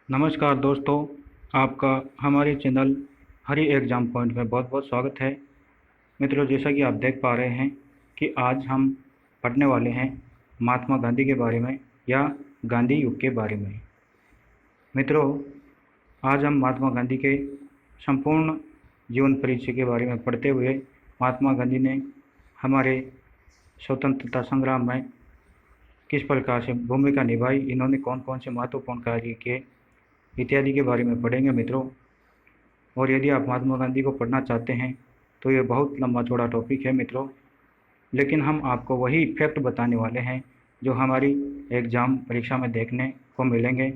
नमस्कार दोस्तों, आपका हमारे चैनल हरी एग्ज़ाम पॉइंट में बहुत बहुत स्वागत है। मित्रों, जैसा कि आप देख पा रहे हैं कि आज हम पढ़ने वाले हैं महात्मा गांधी के बारे में या गांधी युग के बारे में। मित्रों, आज हम महात्मा गांधी के संपूर्ण जीवन परिचय के बारे में पढ़ते हुए महात्मा गांधी ने हमारे स्वतंत्रता संग्राम में किस प्रकार से भूमिका निभाई, इन्होंने कौन कौन से महत्वपूर्ण कार्य किए इत्यादि के बारे में पढ़ेंगे मित्रों। और यदि आप महात्मा गांधी को पढ़ना चाहते हैं तो ये बहुत लंबा चौड़ा टॉपिक है मित्रों, लेकिन हम आपको वही फैक्ट बताने वाले हैं जो हमारी एग्ज़ाम परीक्षा में देखने को मिलेंगे।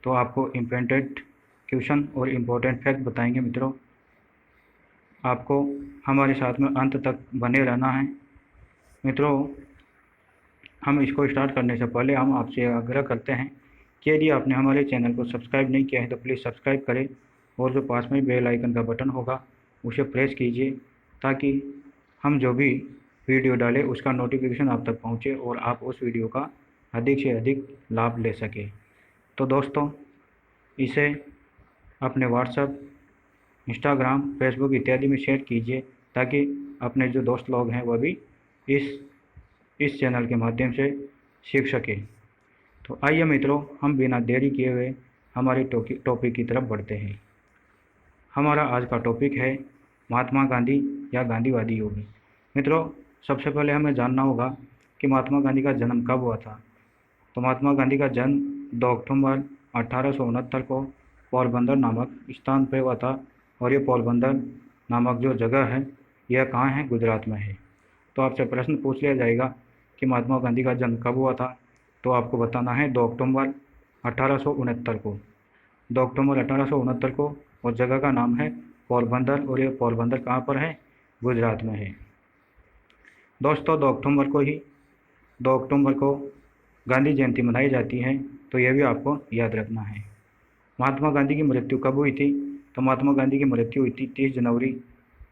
तो आपको इम्पोर्टेंट क्वेश्चन और इम्पोर्टेंट फैक्ट बताएंगे मित्रों। आपको हमारे साथ में अंत तक बने रहना है मित्रों। हम इसको स्टार्ट करने से पहले हम आपसे आग्रह करते हैं कि यदि आपने हमारे चैनल को सब्सक्राइब नहीं किया है तो प्लीज़ सब्सक्राइब करें और जो पास में बेल आइकन का बटन होगा उसे प्रेस कीजिए ताकि हम जो भी वीडियो डालें उसका नोटिफिकेशन आप तक पहुंचे और आप उस वीडियो का अधिक से अधिक लाभ ले सकें। तो दोस्तों, इसे अपने व्हाट्सएप, इंस्टाग्राम, फेसबुक इत्यादि में शेयर कीजिए ताकि अपने जो दोस्त लोग हैं वह भी इस चैनल के माध्यम से सीख सकें। तो आइए मित्रों, हम बिना देरी किए हुए हमारे टॉपिक की तरफ बढ़ते हैं। हमारा आज का टॉपिक है महात्मा गांधी या गांधीवादी युग। मित्रों, सबसे पहले हमें जानना होगा कि महात्मा गांधी का जन्म कब हुआ था। तो महात्मा गांधी का जन्म 2 अक्टूबर 1869 को पोरबंदर नामक स्थान पर हुआ था। और ये पोरबंदर नामक जो जगह है यह कहाँ है? गुजरात में है। तो आपसे प्रश्न पूछ लिया जाएगा कि महात्मा गांधी का जन्म कब हुआ था, तो आपको बताना है 2 अक्टूबर 1869 को। 2 अक्टूबर 1869 को, और जगह का नाम है पोरबंदर, और ये पोरबंदर कहाँ पर है? गुजरात में है। दोस्तों, 2 अक्टूबर को गांधी जयंती मनाई जाती है, तो यह भी आपको याद रखना है। महात्मा गांधी की मृत्यु कब हुई थी? तो महात्मा गांधी की मृत्यु हुई थी 30 जनवरी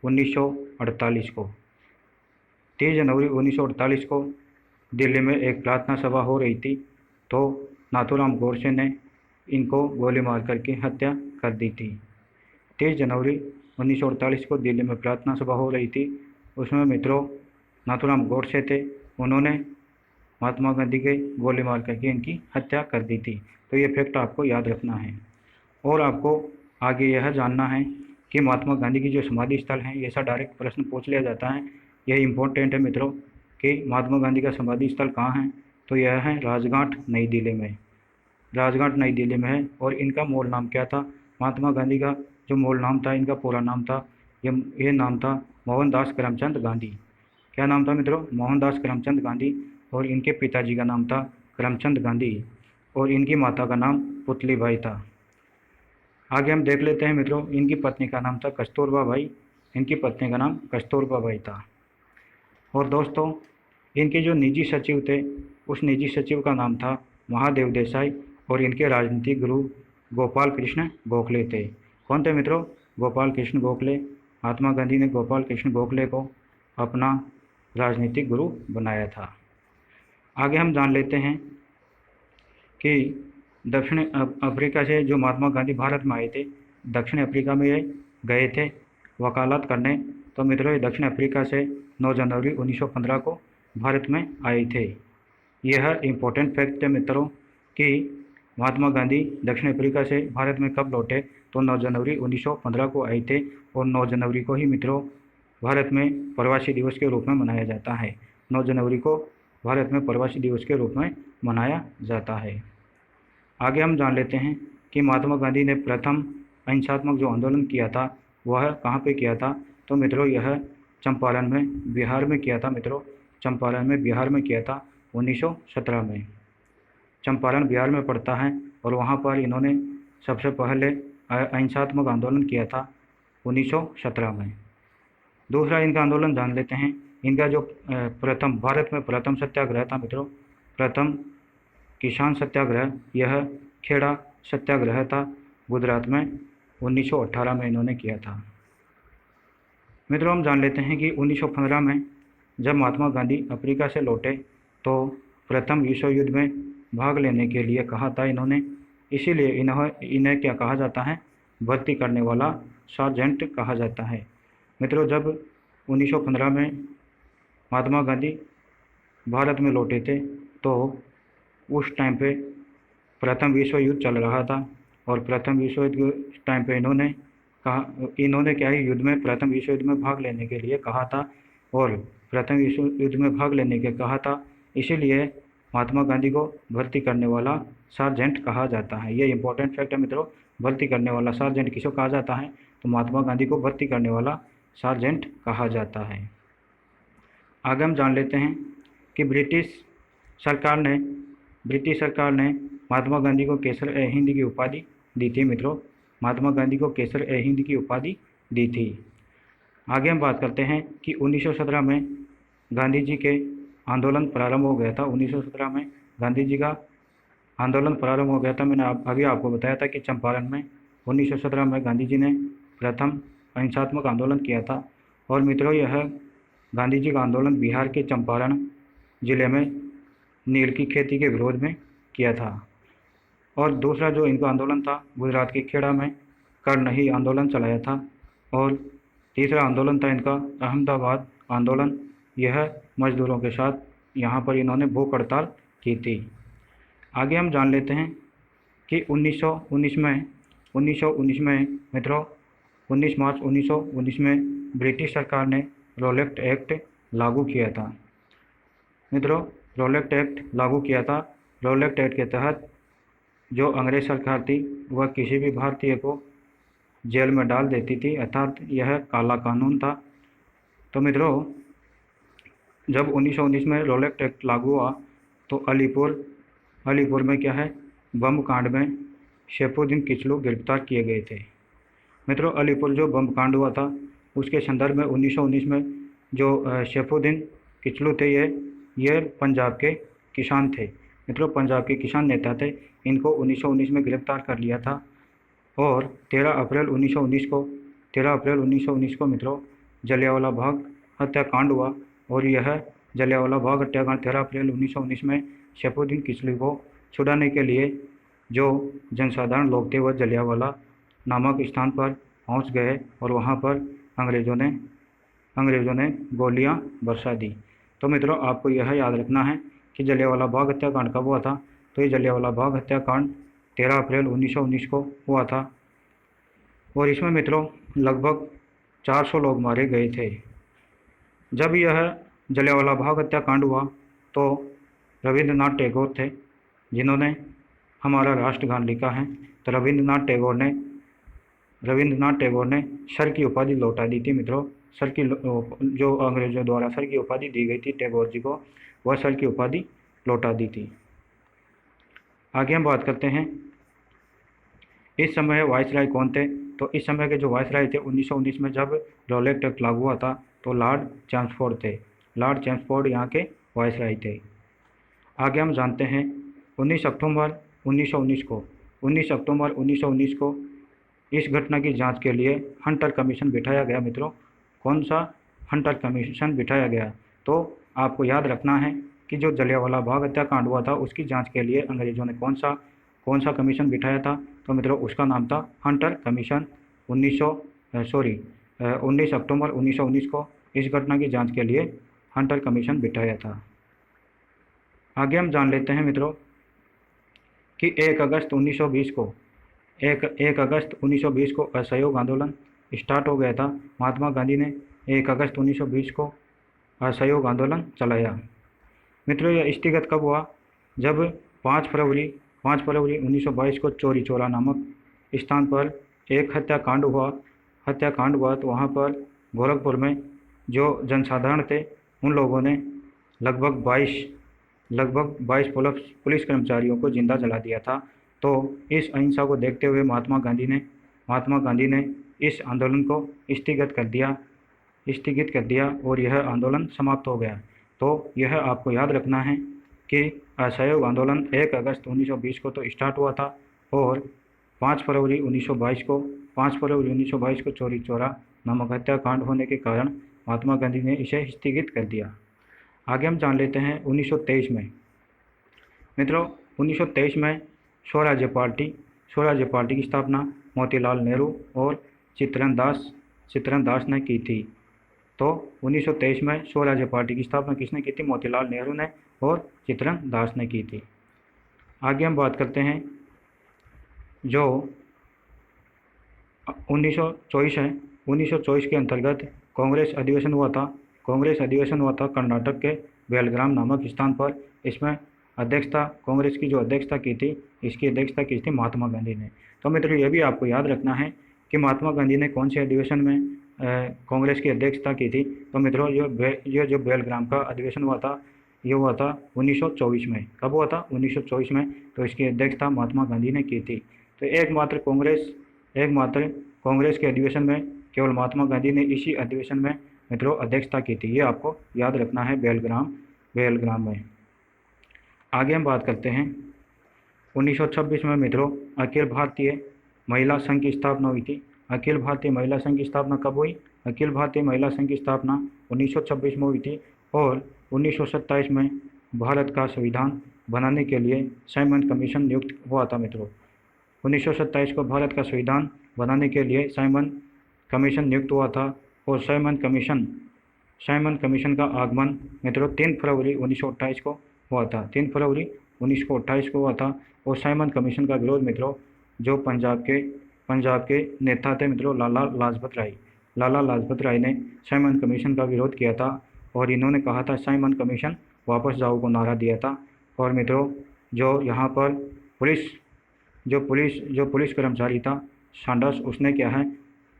1948 को। 30 जनवरी 1948 को दिल्ली में एक प्रार्थना सभा हो रही थी, तो नाथूराम गोडसे ने इनको गोली मार करके हत्या कर दी थी। 30 जनवरी 1948 को दिल्ली में प्रार्थना सभा हो रही थी, उसमें मित्रों नाथूराम गोडसे थे, उन्होंने महात्मा गांधी के गोली मार करके इनकी हत्या कर दी थी। तो ये फैक्ट आपको याद रखना है। और आपको आगे यह जानना है कि महात्मा गांधी की जो समाधि स्थल है, ऐसा डायरेक्ट प्रश्न पूछ लिया जाता है। यह इम्पोर्टेंट है मित्रों कि महात्मा गांधी का समाधि स्थल कहाँ है। तो यह है राजघाट, नई दिल्ली में। राजघाट नई दिल्ली में है। और इनका मूल नाम क्या था? महात्मा गांधी का जो मूल नाम था, इनका पूरा नाम था, ये नाम था मोहनदास करमचंद गांधी। क्या नाम था मित्रों? मोहनदास करमचंद गांधी। और इनके पिताजी का नाम था करमचंद गांधी, और इनकी माता का नाम पुतली बाई था। आगे हम देख लेते हैं मित्रों, इनकी पत्नी का नाम था कस्तूरबा बाई। इनकी पत्नी का नाम कस्तूरबा बाई था। और दोस्तों, इनके जो निजी सचिव थे, उस निजी सचिव का नाम था महादेव देसाई। और इनके राजनीतिक गुरु गोपाल कृष्ण गोखले थे। कौन थे मित्रों? गोपाल कृष्ण गोखले। महात्मा गांधी ने गोपाल कृष्ण गोखले को अपना राजनीतिक गुरु बनाया था। आगे हम जान लेते हैं कि दक्षिण अफ्रीका से जो महात्मा गांधी भारत में आए थे, दक्षिण अफ्रीका में ये गए थे वकालत करने। तो मित्रों, ये दक्षिण अफ्रीका से 9 जनवरी 1915 को भारत में आए थे। यह इम्पोर्टेंट फैक्ट है मित्रों कि महात्मा गांधी दक्षिण अफ्रीका से भारत में कब लौटे। तो 9 जनवरी 1915 को आए थे। और 9 जनवरी को ही मित्रों भारत में प्रवासी दिवस के रूप में मनाया जाता है। 9 जनवरी को भारत में प्रवासी दिवस के रूप में मनाया जाता है। आगे हम जान लेते हैं कि महात्मा गांधी ने प्रथम अहिंसात्मक जो आंदोलन किया था वह कहाँ पे किया था। तो मित्रों, यह चंपारण में, बिहार में किया था मित्रों। चंपारण में, बिहार में किया था 1917 में। चंपारण बिहार में पड़ता है, और वहाँ पर इन्होंने सबसे पहले अहिंसात्मक आंदोलन किया था 1917 में। दूसरा इनका आंदोलन जान लेते हैं। इनका जो प्रथम, भारत में प्रथम सत्याग्रह था मित्रों, प्रथम किसान सत्याग्रह, यह खेड़ा सत्याग्रह था गुजरात में। 1918 में इन्होंने किया था। मित्रों, हम जान लेते हैं कि 1915 में जब महात्मा गांधी अफ्रीका से लौटे तो प्रथम विश्व युद्ध में भाग लेने के लिए कहा था इन्होंने। इसीलिए इन्हें क्या कहा जाता है, भर्ती करने वाला सार्जेंट कहा जाता है। मित्रों, जब 1915 में महात्मा गांधी भारत में लौटे थे तो उस टाइम पे प्रथम विश्व युद्ध चल रहा था, और प्रथम विश्व युद्ध के टाइम पे इन्होंने क्या है, युद्ध में प्रथम विश्व युद्ध में भाग लेने के लिए कहा था, और प्रथम विश्व युद्ध में भाग लेने के कहा था, इसीलिए महात्मा गांधी को भर्ती करने वाला सार्जेंट कहा जाता है। ये इंपॉर्टेंट फैक्ट है मित्रों, भर्ती करने वाला सार्जेंट किसको कहा जाता है, तो महात्मा गांधी को भर्ती करने वाला सार्जेंट कहा जाता है। आगे हम जान लेते हैं कि ब्रिटिश सरकार ने महात्मा गांधी को केसर-ए-हिंद की उपाधि दी थी। मित्रों, महात्मा गांधी को केसर-ए-हिंद की उपाधि दी थी। आगे हम बात करते हैं कि 1917 में गांधी जी के आंदोलन प्रारंभ हो गया था। 1917 में गांधी जी का आंदोलन प्रारंभ हो गया था। मैंने अभी आपको बताया था कि चंपारण में 1917 में गांधी जी ने प्रथम अहिंसात्मक आंदोलन किया था। और मित्रों, यह गांधी जी का आंदोलन बिहार के चंपारण जिले में नील की खेती के विरोध में किया था। और दूसरा जो इनका आंदोलन था, गुजरात के खेड़ा में करनही आंदोलन चलाया था। और तीसरा आंदोलन था इनका अहमदाबाद आंदोलन। यह मजदूरों के साथ यहाँ पर इन्होंने भूख हड़ताल की थी। आगे हम जान लेते हैं कि 1919 में मित्रों 19 मार्च 1919 में ब्रिटिश सरकार ने रॉलेट एक्ट लागू किया था। मित्रों, रॉलेट एक्ट लागू किया था। रॉलेट एक्ट के तहत जो अंग्रेज सरकार थी वह किसी भी भारतीय को जेल में डाल देती थी, अर्थात यह काला कानून था। तो मित्रों, जब 1919 में रॉलेट एक्ट लागू हुआ तो अलीपुर में क्या है, बम कांड में शेफुद्दीन किचलू गिरफ्तार किए गए थे। मित्रों, अलीपुर जो बम कांड हुआ था उसके संदर्भ में 1919 में जो शेफुद्दीन किचलू थे ये पंजाब के किसान थे। मित्रों, पंजाब के किसान नेता थे। इनको 1919 में गिरफ्तार कर लिया था। और 13 अप्रैल 1919 को मित्रों जलियांवाला बाग हत्याकांड हुआ। और यह जलियांवाला बाग हत्याकांड 13 अप्रैल 1919 में शेफुद्दीन किचलू को छुड़ाने के लिए जो जनसाधारण लोग थे वह जलियांवाला नामक स्थान पर पहुंच गए, और वहां पर अंग्रेज़ों ने गोलियां बरसा दी। तो मित्रों, आपको यह याद रखना है कि जलियांवाला बाग हत्याकांड कब हुआ था, तो ये जलियांवाला बाग हत्याकांड 13 अप्रैल 1919 को हुआ था। और इसमें मित्रों लगभग 400 लोग मारे गए थे। जब यह जलियांवाला बाग हत्याकांड हुआ तो रविंद्रनाथ टैगोर थे जिन्होंने हमारा राष्ट्रगान लिखा है। तो रविंद्रनाथ टैगोर ने सर की उपाधि लौटा दी थी। मित्रों, सर की जो अंग्रेजों द्वारा सर की उपाधि दी गई थी टैगोर जी को, वह सर की उपाधि लौटा दी थी। आगे हम बात करते हैं इस समय वायसराय कौन थे। तो इस समय के जो वायसराय थे 1919 में जब रॉलेट एक्ट लागू हुआ था तो लॉर्ड चैम्सफोर्ड थे। लॉर्ड चैम्सफोर्ड यहाँ के वायसराय थे। आगे हम जानते हैं 19 अक्टूबर 1919 को इस घटना की जांच के लिए हंटर कमीशन बिठाया गया। मित्रों, कौन सा हंटर कमीशन बिठाया गया, तो आपको याद रखना है कि जो जलियांवाला बाग हत्याकांड हुआ था उसकी जांच के लिए अंग्रेज़ों ने कौन सा कमीशन बिठाया था, तो मित्रों उसका नाम था हंटर कमीशन। 19 अक्टूबर 1919 को इस घटना की जांच के लिए हंटर कमीशन बिठाया था। आगे हम जान लेते हैं मित्रों कि 1 अगस्त 1920 को असहयोग आंदोलन स्टार्ट हो गया था। महात्मा गांधी ने 1 अगस्त 1920 को असहयोग आंदोलन चलाया। मित्रों, यह स्थगित कब हुआ, जब 5 फरवरी 1922 को चौरी चौरा नामक स्थान पर एक हत्याकांड हुआ। तो वहाँ पर गोरखपुर में जो जनसाधारण थे उन लोगों ने लगभग 22 पुलिस कर्मचारियों को जिंदा जला दिया था। तो इस अहिंसा को देखते हुए महात्मा गांधी ने इस आंदोलन को स्थगित कर दिया और यह आंदोलन समाप्त हो गया। तो यह आपको याद रखना है कि असहयोग आंदोलन 1 अगस्त 1920 को तो स्टार्ट हुआ था और 5 फरवरी 1922 को चौरी चौरा नामक हत्याकांड होने के कारण महात्मा गांधी ने इसे स्थगित कर दिया। आगे हम जान लेते हैं 1923 में। मित्रों, 1923 में स्वराज्य पार्टी की स्थापना मोतीलाल नेहरू और चित्तरन दास ने की थी। तो 1923 में स्वराज्य पार्टी की स्थापना किसने की थी? मोतीलाल नेहरू ने और चित्तरन दास ने की थी। आगे हम बात करते हैं जो 1924 है, 1924 के अंतर्गत कांग्रेस अधिवेशन हुआ था कर्नाटक के बेलग्राम नामक स्थान पर। इसमें अध्यक्षता, कांग्रेस की जो अध्यक्षता की थी, इसकी अध्यक्षता की थी महात्मा गांधी ने। तो मित्रों ये भी आपको याद रखना है कि महात्मा गांधी ने कौन से अधिवेशन में कांग्रेस की अध्यक्षता की थी। तो मित्रों ये जो बेलग्राम का अधिवेशन हुआ था, ये हुआ था 1924 में। कब हुआ था? 1924 में। तो इसकी अध्यक्षता महात्मा गांधी ने की थी। तो एकमात्र कांग्रेस के अधिवेशन में केवल महात्मा गांधी ने इसी अधिवेशन में मित्रों अध्यक्षता की थी। ये आपको याद रखना है बेलग्राम में। आगे हम बात करते हैं 1926 में मित्रों अखिल भारतीय महिला संघ की स्थापना हुई थी। अखिल भारतीय महिला संघ की स्थापना कब हुई? अखिल भारतीय महिला संघ की स्थापना 1926 में हुई थी और 1927 में भारत का संविधान बनाने के लिए साइमन कमीशन नियुक्त हुआ था मित्रों। 1927 को भारत का संविधान बनाने के लिए साइमन कमीशन नियुक्त हुआ था और साइमन कमीशन का आगमन मित्रों 3 फरवरी 1928 को हुआ था। 3 फरवरी 1928 को हुआ था। और साइमन कमीशन का विरोध मित्रों जो पंजाब के नेता थे मित्रों लाला लाजपत राय ने साइमन कमीशन का विरोध किया था और इन्होंने कहा था साइमन कमीशन वापस जाओ को नारा दिया था। और मित्रों जो यहाँ पर पुलिस कर्मचारी था सांडर्स, उसने क्या है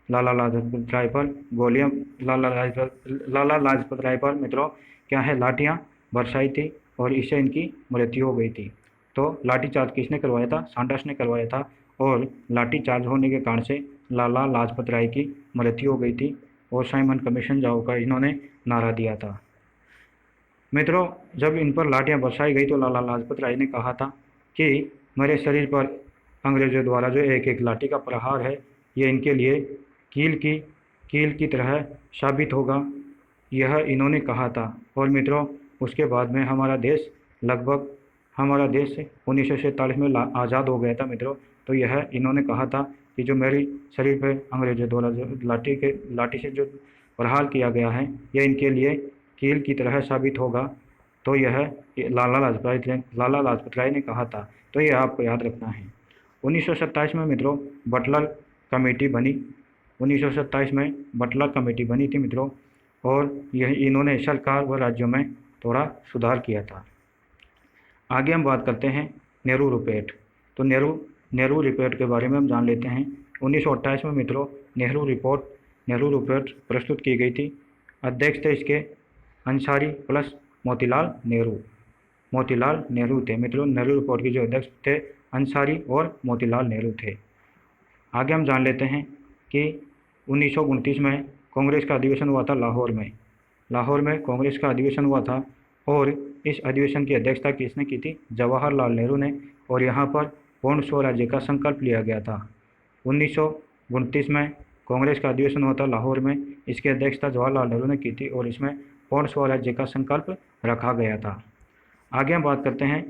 लाला लाजपत राय पर मित्रों क्या है लाठियाँ बरसाई थी और इससे इनकी मृत्यु हो गई थी। तो लाठीचार्ज किसने करवाया था? सांडर्स ने करवाया था और लाठीचार्ज होने के कारण से लाला लाजपत राय की मृत्यु हो गई थी और साइमन कमीशन जाओ का इन्होंने नारा दिया था। मित्रों जब इन पर लाठियाँ बरसाई गई तो लाला लाजपत राय ने कहा था कि मेरे शरीर पर अंग्रेजों द्वारा जो एक एक लाठी का प्रहार है, ये इनके लिए कील की तरह साबित होगा, यह इन्होंने कहा था। और मित्रों उसके बाद में हमारा देश 1947 में आज़ाद हो गया था मित्रों। तो यह इन्होंने कहा था कि जो मेरी शरीर पर अंग्रेजों द्वारा जो लाठी से जो प्रहार किया गया है, यह इनके लिए कील की तरह साबित होगा। तो यह लाला लाजपत राय ने कहा था। तो यह आपको याद रखना है। 1927 में मित्रों बटलर कमेटी बनी। 1927 में बटलर कमेटी बनी थी मित्रों और यह इन्होंने सरकार व राज्यों में थोड़ा सुधार किया था। आगे हम बात करते हैं नेहरू रिपोर्ट। तो नेहरू रिपोर्ट के बारे में हम जान लेते हैं। 1928 में मित्रों नेहरू रिपोर्ट प्रस्तुत की गई थी। अध्यक्ष थे इसके अंसारी प्लस मोतीलाल नेहरू थे मित्रों। नेहरू रिपोर्ट के जो अध्यक्ष थे अंसारी और मोतीलाल नेहरू थे। आगे हम जान लेते हैं कि 1929 में कांग्रेस का अधिवेशन हुआ था लाहौर में कांग्रेस का अधिवेशन हुआ था और इस अधिवेशन की अध्यक्षता किसने की थी? जवाहरलाल नेहरू ने। और यहाँ पर पूर्ण स्वराज्य का संकल्प लिया गया था। 1929 में कांग्रेस का अधिवेशन हुआ था लाहौर में, इसकी अध्यक्षता जवाहरलाल नेहरू ने की थी और इसमें पूर्ण स्वराज्य का संकल्प रखा गया था। आगे हम बात करते हैं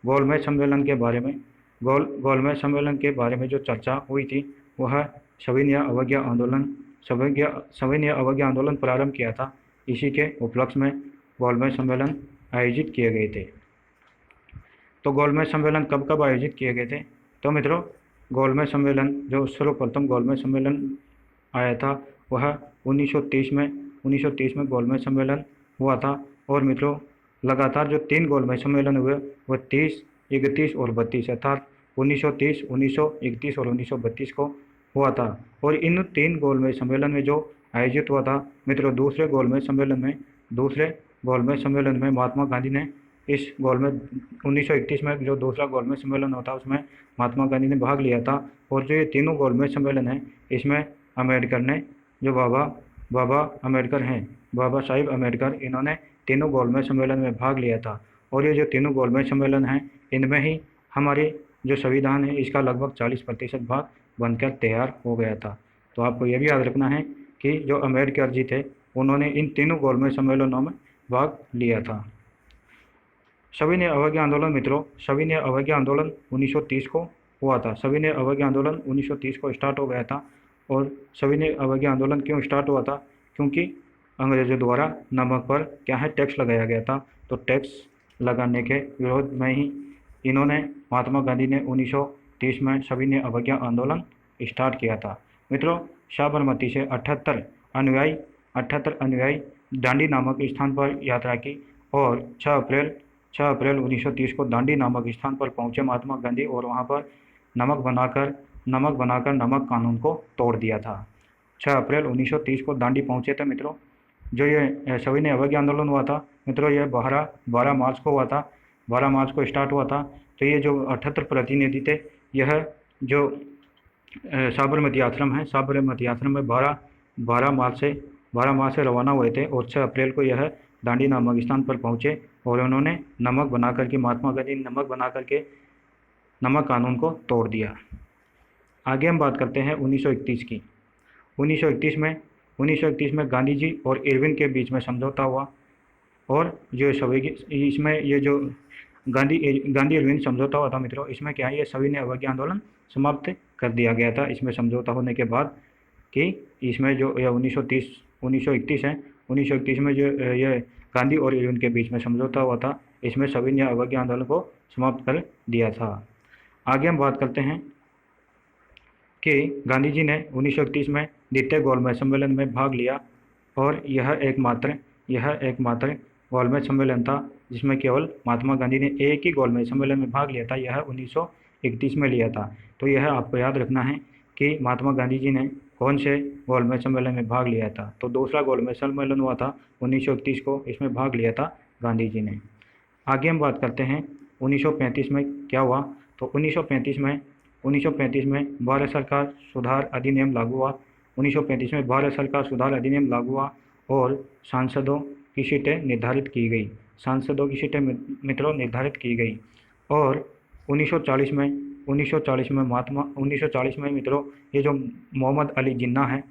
गोलमेज सम्मेलन के बारे में। गोलमेज सम्मेलन के बारे में जो चर्चा हुई थी वह सविनय अवज्ञा आंदोलन प्रारंभ किया था। इसी के उपलक्ष्य में गोलमेज सम्मेलन आयोजित किए गए थे। तो गोलमेज सम्मेलन कब आयोजित किए गए थे? तो मित्रों गोलमेज सम्मेलन जो सर्वप्रथम गोलमेज सम्मेलन आया था वह 1930 में गोलमेज सम्मेलन हुआ था। और मित्रों लगातार जो 3 गोलमेज सम्मेलन हुए वह 30, 31 और 32 अर्थात 1930, 1931 और 1932 को हुआ था। और इन 3 गोलमेज सम्मेलन में जो आयोजित हुआ था मित्रों दूसरे गोलमेज सम्मेलन में महात्मा गांधी ने इस गोलमेज 1931 में जो दूसरा गोलमेज सम्मेलन होता उसमें महात्मा गांधी ने भाग लिया था। और जो ये तीनों गोलमेज सम्मेलन हैं इसमें अम्बेडकर ने जो बाबा साहिब अम्बेडकर, इन्होंने तीनों गोलमेज सम्मेलन में भाग लिया था। और ये जो तीनों गोलमेज सम्मेलन हैं इनमें ही हमारे जो संविधान है इसका लगभग 40% भाग बनकर तैयार हो गया था। तो आपको ये भी याद रखना है कि जो अम्बेडकर जी थे उन्होंने इन तीनों गोलमेज सम्मेलनों में भाग लिया था। सविनय अवज्ञा आंदोलन मित्रों, सविनय अवज्ञा आंदोलन 1930 को हुआ था। सविनय अवज्ञा आंदोलन 1930 को स्टार्ट हो गया था। और सविनय अवज्ञा आंदोलन क्यों स्टार्ट हुआ था? क्योंकि अंग्रेजों द्वारा नमक पर क्या है, टैक्स लगाया गया था। तो टैक्स लगाने के विरोध में ही इन्होंने, महात्मा गांधी ने 1930 में सविनय अवज्ञा आंदोलन स्टार्ट किया था। मित्रों, साबरमती से 78 अनुयायी दांडी नामक स्थान पर यात्रा की और 6 अप्रैल 1930 को दांडी नामक स्थान पर पहुंचे महात्मा गांधी और वहां पर नमक बनाकर नमक कानून को तोड़ दिया था। 6 अप्रैल 1930 को दांडी पहुंचे थे मित्रों। जो ये सविनय अवज्ञा आंदोलन हुआ था मित्रों, ये 12 मार्च को हुआ था। 12 मार्च को स्टार्ट हुआ था। तो ये जो 78 प्रतिनिधि थे, यह जो साबरमती आश्रम है, साबरमती आश्रम में 12 मार्च से रवाना हुए थे और 6 अप्रैल को यह दांडी नामक स्थान पर पहुंचे और उन्होंने नमक बना करके, महात्मा गांधी ने नमक बना करके नमक कानून को तोड़ दिया। आगे हम बात करते हैं 1931 की। 1931 में गांधी जी और इरविन के बीच में समझौता हुआ और जो इसमें ये जो गांधी इरविन समझौता हुआ था मित्रों, इसमें क्या है, ये सविनय अवज्ञा आंदोलन समाप्त कर दिया गया था। इसमें समझौता होने के बाद कि इसमें जो यह 1931 है, 1931 में जो ये गांधी और इरविन के बीच में समझौता हुआ था, इसमें सविनय अवज्ञा आंदोलन को समाप्त कर दिया था। आगे हम बात करते हैं कि गांधी जी ने 1931 में द्वितीय गोलमेज सम्मेलन में भाग लिया और यह एकमात्र गोलमेज सम्मेलन था जिसमें केवल महात्मा गांधी ने एक ही गोलमेज सम्मेलन में भाग लिया था। यह 1931 में लिया था। तो यह आपको याद रखना है कि महात्मा गांधी जी ने कौन से गोलमेज सम्मेलन में भाग लिया था। तो दूसरा गोलमेज सम्मेलन हुआ था 1931 को, इसमें भाग लिया था गांधी जी ने। आगे हम बात करते हैं 1935 में क्या हुआ। तो 1935 में भारत सरकार सुधार अधिनियम लागू हुआ। 1935 में भारत सरकार सुधार अधिनियम लागू हुआ और सांसदों की सीटें निर्धारित की गई। सांसदों की सीटें मित्रों निर्धारित की गई। और 1940 में मित्रों, ये जो मोहम्मद अली जिन्ना,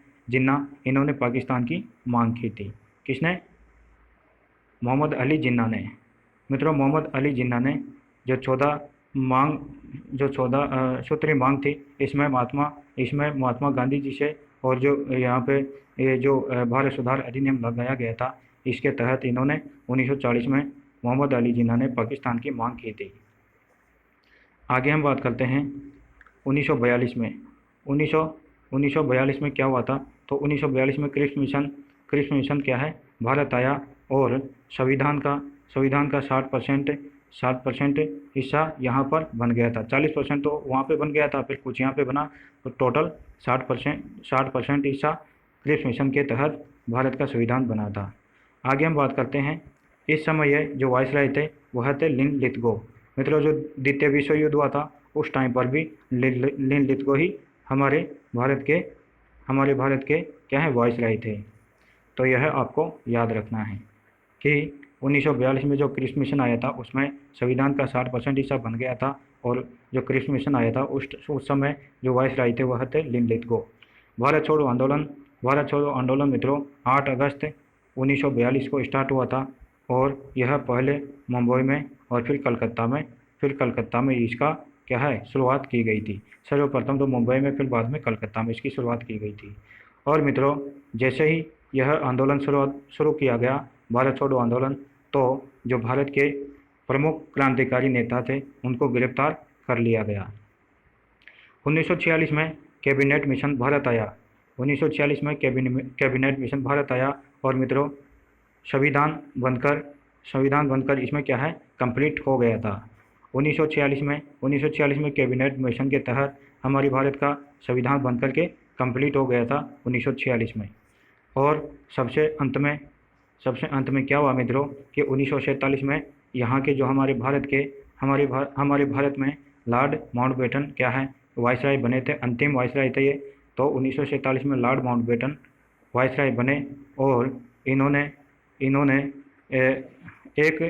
इन्होंने पाकिस्तान की मांग की थी। किसने? मोहम्मद अली जिन्ना ने। मित्रों, मोहम्मद अली जिन्ना ने जो 14 सूत्री मांग थी, इसमें महात्मा गांधी जी से और जो यहाँ पे ये जो भारत सुधार अधिनियम लगाया गया था, इसके तहत इन्होंने 1940 में मोहम्मद अली जिन्ना ने पाकिस्तान की मांग की थी। आगे हम बात करते हैं 1942 में। 1942 में क्या हुआ था? तो 1942 में क्रिप्स मिशन क्या है, भारत आया और संविधान का 60% हिस्सा यहाँ पर बन गया था। 40% तो वहाँ पे बन गया था, फिर कुछ यहाँ पे बना, तो टोटल 60% हिस्सा क्रिप्स मिशन के तहत भारत का संविधान बना था। आगे हम बात करते हैं, इस समय ये जो वायसराय थे वह थे लिन लिथगो। मित्रों, जो द्वितीय विश्व युद्ध हुआ था उस टाइम पर भी लिन लिथगो ही हमारे भारत के क्या है, वायसराय थे। तो यह आपको याद रखना है कि 1942 में जो क्रिप्स मिशन आया था उसमें संविधान का 60% हिस्सा बन गया था और जो क्रिप्स मिशन आया था उस समय जो वायसराय थे वह थे लिन लिथगो। भारत छोड़ो आंदोलन मित्रों 8 अगस्त 1942 को स्टार्ट हुआ था और यह पहले मुंबई में और फिर कलकत्ता में इसका क्या है, शुरुआत की गई थी। सर्वप्रथम तो मुंबई में, फिर बाद में कलकत्ता में इसकी शुरुआत की गई थी। और मित्रों, जैसे ही यह आंदोलन शुरू किया गया, भारत छोड़ो आंदोलन, तो जो भारत के प्रमुख क्रांतिकारी नेता थे उनको गिरफ्तार कर लिया गया। 1946 में कैबिनेट मिशन भारत आया। 1946 में कैबिनेट मिशन भारत आया और मित्रों संविधान बनकर इसमें क्या है, कंप्लीट हो गया था। 1946 में कैबिनेट मिशन के तहत हमारी भारत का संविधान बनकर के कंप्लीट हो गया था 1946 में। और सबसे अंत में क्या हुआ मित्रों कि 1947 में यहाँ के जो हमारे भारत में लॉर्ड माउंटबेटन क्या है, वायसराय बने थे, अंतिम वायसराय थे ये। तो 1947 में लॉर्ड माउंटबेटन वायसराय बने और इन्होंने एक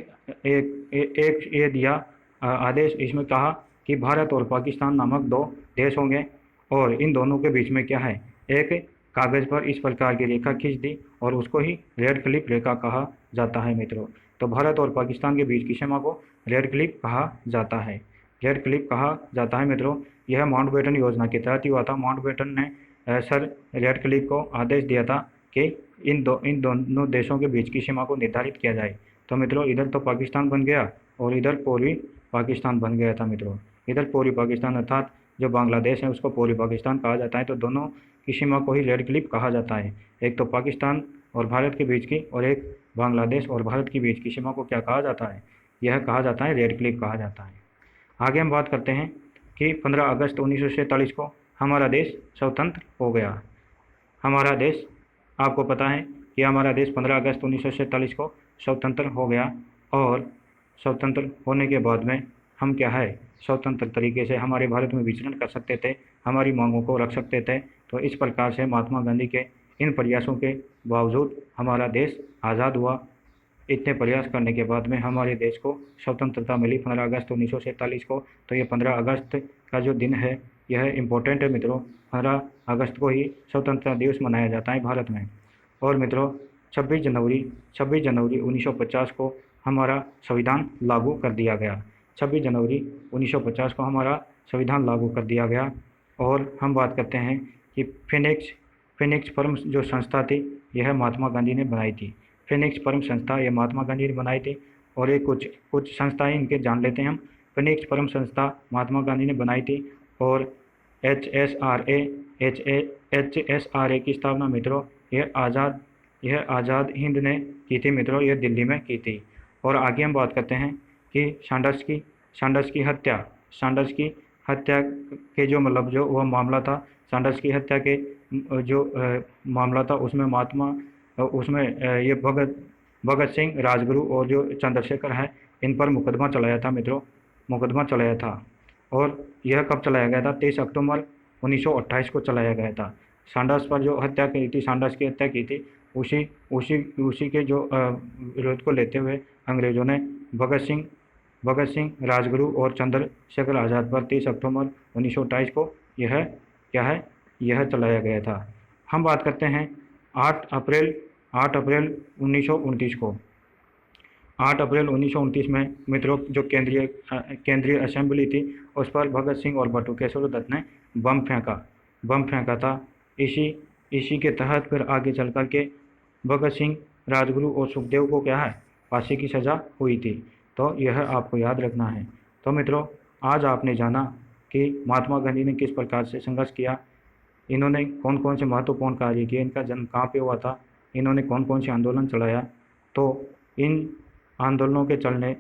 ये दिया आदेश, इसमें कहा कि भारत और पाकिस्तान नामक 2 देश होंगे और इन दोनों के बीच में क्या है, एक कागज़ पर इस प्रकार की रेखा खींच दी और उसको ही रेड क्लिफ रेखा कहा जाता है मित्रों। तो भारत और पाकिस्तान के बीच की सीमा को रेड क्लिफ कहा जाता है। रेड क्लिफ कहा जाता है मित्रों। यह माउंटबेटन योजना के तहत ही हुआ था। माउंटबेटन ने सर रेड क्लिफ को आदेश दिया था कि इन दोनों देशों के बीच की सीमा को निर्धारित किया जाए। तो मित्रों इधर तो पाकिस्तान बन गया और इधर पूर्वी पाकिस्तान बन गया था मित्रों। इधर पूर्वी पाकिस्तान अर्थात जो बांग्लादेश है उसको पूर्वी पाकिस्तान कहा जाता है। तो दोनों की सीमा को ही रेड क्लिफ कहा जाता है। एक तो पाकिस्तान और भारत के बीच की और एक बांग्लादेश और भारत के बीच की सीमा को क्या कहा जाता है? यह कहा जाता है रेड क्लिफ कहा जाता है। आगे हम बात करते हैं कि 15 अगस्त 1947 को हमारा देश स्वतंत्र हो गया। हमारा देश, आपको पता है कि हमारा देश 15 अगस्त 1947 को स्वतंत्र हो गया और स्वतंत्र होने के बाद में हम क्या है, स्वतंत्र तरीके से हमारे भारत में विचरण कर सकते थे, हमारी मांगों को रख सकते थे। तो इस प्रकार से महात्मा गांधी के इन प्रयासों के बावजूद हमारा देश आज़ाद हुआ। इतने प्रयास करने के बाद में हमारे देश को स्वतंत्रता मिली 15 अगस्त 1947 को। तो ये 15 अगस्त का जो दिन है यह इम्पोर्टेंट है मित्रों। 15 अगस्त को ही स्वतंत्रता दिवस मनाया जाता है भारत में। और मित्रों 26 जनवरी 1950 को हमारा संविधान लागू कर दिया गया। 26 जनवरी 1950 को हमारा संविधान लागू कर दिया गया। और हम बात करते हैं कि फिनिक्स फर्म जो संस्था थी यह महात्मा गांधी ने बनाई थी। फिनिक्स फर्म संस्था ये महात्मा गांधी ने बनाई थी। और ये कुछ संस्थाएं इनके जान लेते हैं हम। फिनिक्स फर्म संस्था महात्मा गांधी ने बनाई थी। और HSRA की स्थापना मित्रों यह आज़ाद हिंद ने की थी मित्रों, यह दिल्ली में की थी। और आगे हम बात करते हैं कि सैंडर्स की हत्या के जो मतलब जो वह मामला था, सैंडर्स की हत्या के जो मामला था उसमें ये भगत सिंह, राजगुरु और जो चंद्रशेखर है इन पर मुकदमा चलाया था मित्रों, मुकदमा चलाया था। और यह कब चलाया गया था? 23 अक्टूबर 1928 को चलाया गया था। सैंडर्स पर जो हत्या की थी, सैंडर्स की हत्या की थी, उसी के जो विरोध को लेते हुए अंग्रेज़ों ने भगत सिंह, राजगुरु और चंद्रशेखर आज़ाद पर 23 अक्टूबर 1928 को यह चलाया गया था। हम बात करते हैं 8 अप्रैल 1929 को। 8 अप्रैल 1929 में मित्रों जो केंद्रीय असेंबली थी उस पर भगत सिंह और बटुकेश्वर दत्त ने बम फेंका था। इसी के तहत फिर आगे चल कर के भगत सिंह, राजगुरु और सुखदेव को क्या है, फांसी की सज़ा हुई थी। तो यह आपको याद रखना है। तो मित्रों आज आपने जाना कि महात्मा गांधी ने किस प्रकार से संघर्ष किया, इन्होंने कौन कौन से महत्वपूर्ण कार्य किए, इनका जन्म कहाँ पे हुआ था, इन्होंने कौन कौन से आंदोलन चलाया। तो इन आंदोलनों के चलने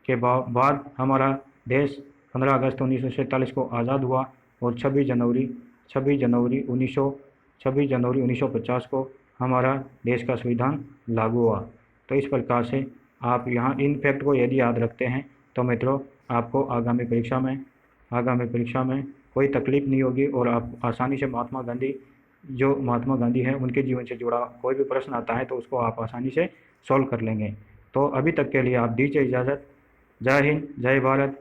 के बाद हमारा देश 15 अगस्त 1947 को आज़ाद हुआ और 26 जनवरी 1950 को हमारा देश का संविधान लागू हुआ। तो इस प्रकार से आप यहाँ इन फैक्ट को यदि याद रखते हैं तो मित्रों आपको आगामी परीक्षा में कोई तकलीफ नहीं होगी और आप आसानी से महात्मा गांधी है उनके जीवन से जुड़ा कोई भी प्रश्न आता है तो उसको आप आसानी से सॉल्व कर लेंगे। तो अभी तक के लिए आप दीजिए इजाज़त। जय हिंद, जय भारत,